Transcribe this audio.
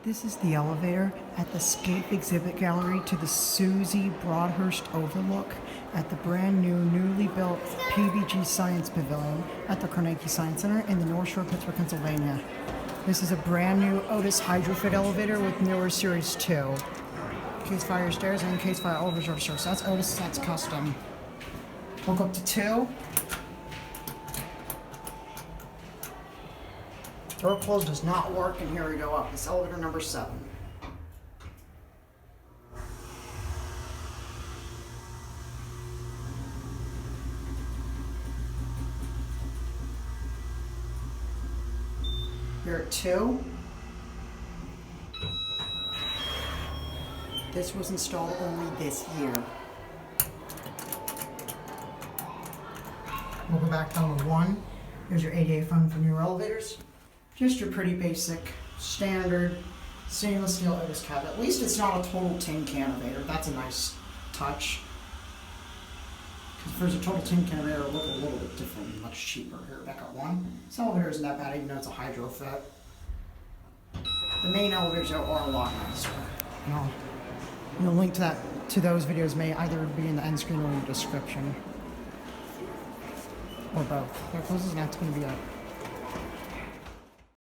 This is the elevator at the Scaife exhibit gallery to the Susie Broadhurst Overlook at the brand new, newly built PVG Science Pavilion at the Carnegie Science Center in the North Shore of Pittsburgh, Pennsylvania. This is a brand new Otis HydroFit elevator with newer Series 2. Case fire stairs and case fire all reserve stairs. So that's Otis, that's custom. We'll go up to 2. Door close does not work, and here we go up. It's elevator number 7. You're at 2. This was installed only this year. We'll go back down to 1. Here's your ADA fund for newer elevators. Just your pretty basic, standard, stainless steel Otis cabinet. At least it's not a total tin can elevator. That's a nice touch. Because if there's a total tin can elevator, it would look a little bit different, much cheaper. Here, back up 1. This elevator isn't that bad, even though it's a HydroFit. The main elevators are a lot nicer. The link to those videos may either be in the end screen or in the description. Or both. Their closest, and that's going to be a